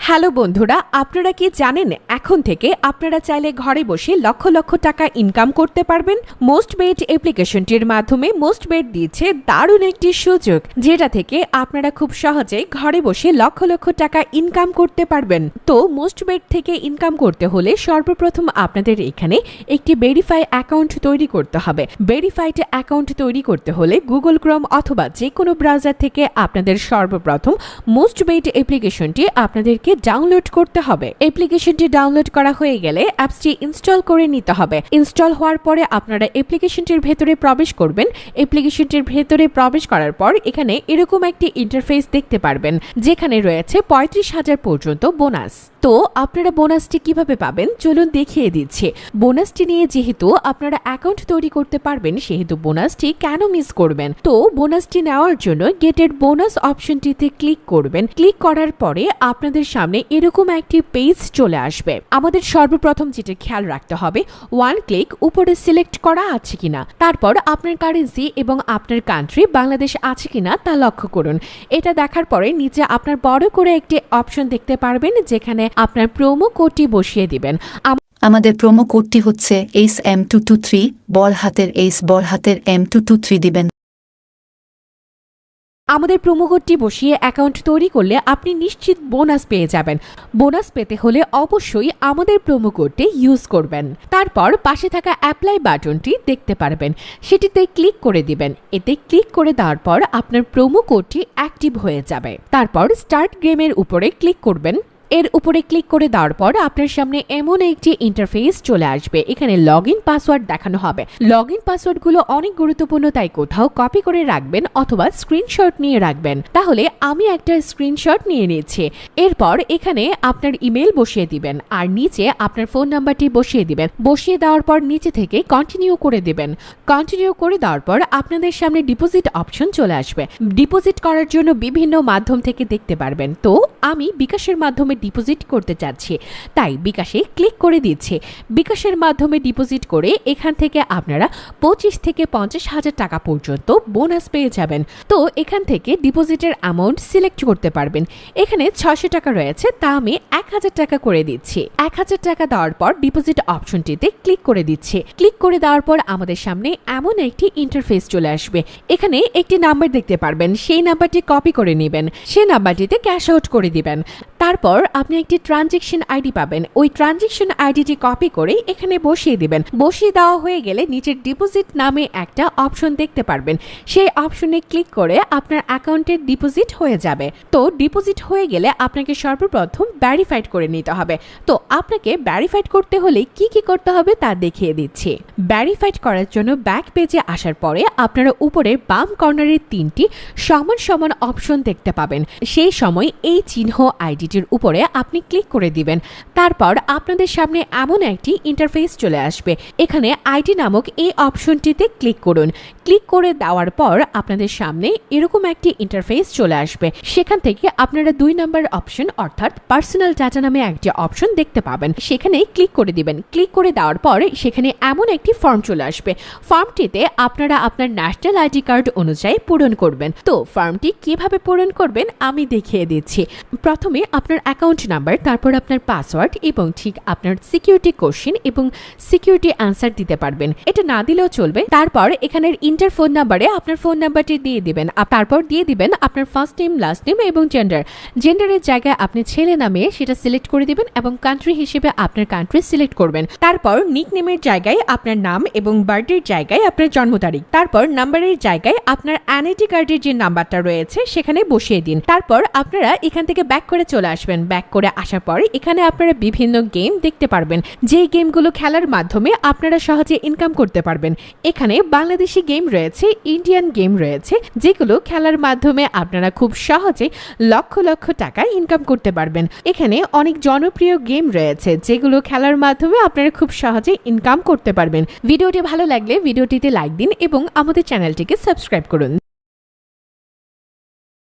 Hello বন্ধুরা, আপনারা কি জানেন এখন থেকে আপনারা চাইলে ঘরে বসে লক্ষ লক্ষ টাকা ইনকাম করতে পারবেন। মোস্টবেট অ্যাপ্লিকেশনটির মাধ্যমে মোস্টবেট দিচ্ছে দারুণ একটি সুযোগ, যেটা থেকে আপনারা খুব সহজে ঘরে বসে লক্ষ লক্ষ টাকা ইনকাম করতে পারবেন। তো মোস্টবেট থেকে ইনকাম করতে হলে সর্বপ্রথম আপনাদের এখানে একটি ভেরিফাই অ্যাকাউন্ট তৈরি করতে হবে। ভেরিফাইড অ্যাকাউন্ট তৈরি করতে হলে গুগল ক্রোম অথবা যে কোনো ব্রাউজার থেকে আপনাদের সর্বপ্রথম মোস্টবেট অ্যাপ্লিকেশনটি আপনাদেরকে ডাউনলোড করতে হবে। অ্যাপ্লিকেশনটি ডাউনলোড করা হয়ে গেলে অ্যাপসটি ইনস্টল করে নিতে হবে। ইনস্টল হওয়ার পরে আপনারা অ্যাপ্লিকেশনটির ভেতরে প্রবেশ করবেন। অ্যাপ্লিকেশনটির ভেতরে প্রবেশ করার পর এখানে এরকম একটি ইন্টারফেস দেখতে পারবেন, যেখানে রয়েছে 35,000 পর্যন্ত বোনাস। তো আপনারা বোনাসটি কিভাবে পাবেন চলুন দেখিয়ে দিচ্ছি। বোনাসটি নিয়ে যেহেতু আপনারা অ্যাকাউন্ট তৈরি করতে পারবেন, সেহেতু বোনাসটি কেন মিস করবেন। তো বোনাসটি নেওয়ার জন্য গেটের বোনাস অপশনটিতে ক্লিক করবেন। ক্লিক করার পরে আপনাদের সামনে এরকম একটি পেজ চলে আসবে। আমাদের সর্বপ্রথম যেটা খেয়াল রাখতে হবে, ওয়ান ক্লিক উপরে সিলেক্ট করা আছে কিনা, তারপর আপনার কারেন্সি এবং আপনার কান্ট্রি বাংলাদেশ আছে কিনা তা লক্ষ্য করুন। এটা দেখার পরে নিচে আপনার বড় করে একটি অপশন দেখতে পারবেন, যেখানে আপনার প্রোমো কোডটি বসিয়ে দিবেন। আমাদের প্রোমো কোডটি হচ্ছে SM223, বড় হাতের M223 দিবেন। আমাদের প্রোমো কোডটি বসিয়ে অ্যাকাউন্ট তৈরি করলে আপনি নিশ্চিত বোনাস পেয়ে যাবেন। বোনাস পেতে হলে অবশ্যই আমাদের প্রোমো কোডটি ইউজ করবেন। তারপর পাশে থাকা অ্যাপ্লাই বাটনটি দেখতে পারবেন, সেটিতে ক্লিক করে দিবেন। এতে ক্লিক করে দেওয়ার পর আপনার প্রোমো কোডটি অ্যাক্টিভ হয়ে যাবে। তারপর স্টার্ট গেমের উপরে ক্লিক করবেন। এর উপরে ক্লিক করে দেওয়ার পর আপনার সামনে এমন একটি ইন্টারফেস চলে আসবে। এখানে লগইন পাসওয়ার্ড দেখানো হবে। লগইন পাসওয়ার্ডগুলো অনেক গুরুত্বপূর্ণ, তাই কোথাও কপি করে রাখবেন অথবা স্ক্রিনশট নিয়ে রাখবেন। তাহলে আমি একটা স্ক্রিনশট নিয়ে নিচ্ছি। এরপর এখানে আপনার ইমেল বসিয়ে দিবেন আর নিচে আপনার ফোন নাম্বারটি বসিয়ে দিবেন। বসিয়ে দেওয়ার পর নিচে থেকে কন্টিনিউ করে দিবেন। কন্টিনিউ করে দেওয়ার পর আপনাদের সামনে ডিপোজিট অপশন চলে আসবে। ডিপোজিট করার জন্য বিভিন্ন মাধ্যম থেকে দেখতে পারবেন। তো আমি বিকাশের মাধ্যমে ডিপোজিট করতে চাচ্ছি, তাই বিকাশে ক্লিক করে দিচ্ছি। বিকাশের মাধ্যমে ডিপোজিট করে এখান থেকে আপনারা 25 থেকে 50,000 টাকা পর্যন্ত বোনাস পেয়ে যাবেন। তো এখান থেকে ডিপোজিটের অ্যামাউন্ট সিলেক্ট করতে পারবেন। এখানে 600 টাকা রয়েছে, তা আমি 1000 টাকা করে দিচ্ছি। 1000 টাকা দেওয়ার পর ডিপোজিট অপশনটিতে ক্লিক করে দিচ্ছি। ক্লিক করে দেওয়ার পর আমাদের সামনে এমন একটি ইন্টারফেস চলে আসবে। এখানে একটি নাম্বার দেখতে পারবেন, সেই নাম্বারটি কপি করে নেবেন। সেই নাম্বারটিতে ক্যাশ আউট করে দিবেন। তারপর আপনি একটি ট্রানজেকশন আইডি পাবেন। ওই ট্রানজেকশন আইডিটি কপি করে এখানে বসিয়ে দিবেন। বসিয়ে দেওয়া হয়ে গেলে নিচের ডিপোজিট নামে একটা অপশন দেখতে পারবেন। সেই অপশনে ক্লিক করে আপনার অ্যাকাউন্টের ডিপোজিট হয়ে যাবে। তো ডিপোজিট হয়ে গেলে আপনাকে সর্বপ্রথম ভেরিফাইড করে নিতে হবে। তো আপনাকে ভেরিফাইড করতে হলে কি কি করতে হবে তা দেখিয়ে দিচ্ছি। ভেরিফাইড করার জন্য ব্যাক পেজে আসার পরে আপনারা উপরে বাম কর্নারের 3টি সমান সমান অপশন দেখতে পাবেন। সেই সময় এই চিহ্ন আইডিটির উপরে আপনি ক্লিক করে দিবেন। তারপর আপনাদের সামনে এমন একটি ইন্টারফেস চলে আসবে। এখানে আইডি নামক এই অপশনটিতে ক্লিক করুন। ক্লিক করে দেওয়ার পর আপনাদের সামনে এরকম একটি ইন্টারফেস চলে আসবে। সেখান থেকে আপনারা 2 নম্বর অপশন অর্থাৎ পার্সোনাল ডাটা নামে একটি অপশন দেখতে পাবেন। সেখানে ক্লিক করে দিবেন। ক্লিক করে দেওয়ার পর সেখানে এমন একটি ফর্ম চলে আসবে। ফর্মটিতে আপনারা আপনার ন্যাশনাল আইডি কার্ড অনুযায়ী পূরণ করবেন। তো ফর্মটি কিভাবে পূরণ করবেন আমি দেখিয়ে দিচ্ছি। প্রথমে আপনার অ্যাকাউন্ট নাম্বার, তারপর আপনার পাসওয়ার্ড এবং ঠিক আপনার সিকিউরিটি কোশ্চেন এবং সিকিউরিটি অ্যান্সার দিতে পারবেন। এটা না দিলেও চলবে। তারপর এখানের ইন্টার ফোন নাম্বারে আপনার ফোন নাম্বারটি দিয়ে দিবেন। তারপর দিয়ে দিবেন আপনার ফার্স্ট নেম, লাস্ট নেম এবং জেন্ডার। জেন্ডারের জায়গায় আপনি ছেলে না মেয়ে সেটা সিলেক্ট করে দিবেন এবং কান্ট্রি হিসেবে আপনার কান্ট্রি সিলেক্ট করবেন। তারপর নিকনেমের জায়গায় আপনার নাম এবং বার্থডের জায়গায় আপনার জন্ম তারিখ। তারপর নাম্বারের জায়গায় আপনার এনআইডি কার্ডের যে নাম্বারটা রয়েছে সেখানে বসিয়ে দিন। তারপর আপনারা এখান থেকে ব্যাক করে চলে আসবেন। ব্যাক করে আসার পর এখানে আপনারা বিভিন্ন গেম দেখতে পারবেন, যে গেমগুলো খেলার মাধ্যমে আপনারা সহজে ইনকাম করতে পারবেন। এখানে বাংলাদেশি গেম রয়েছে, ইন্ডিয়ান গেম রয়েছে, যেগুলো খেলার মাধ্যমে আপনারা খুব সহজে লক্ষ লক্ষ টাকা ইনকাম করতে পারবেন। এখানে অনেক জনপ্রিয় গেম রয়েছে, যেগুলো খেলার মাধ্যমে আপনারা খুব সহজে ইনকাম করতে পারবেন। ভিডিওটি ভালো লাগলে ভিডিওটিতে লাইক দিন এবং আমাদের চ্যানেলটিকে সাবস্ক্রাইব করুন।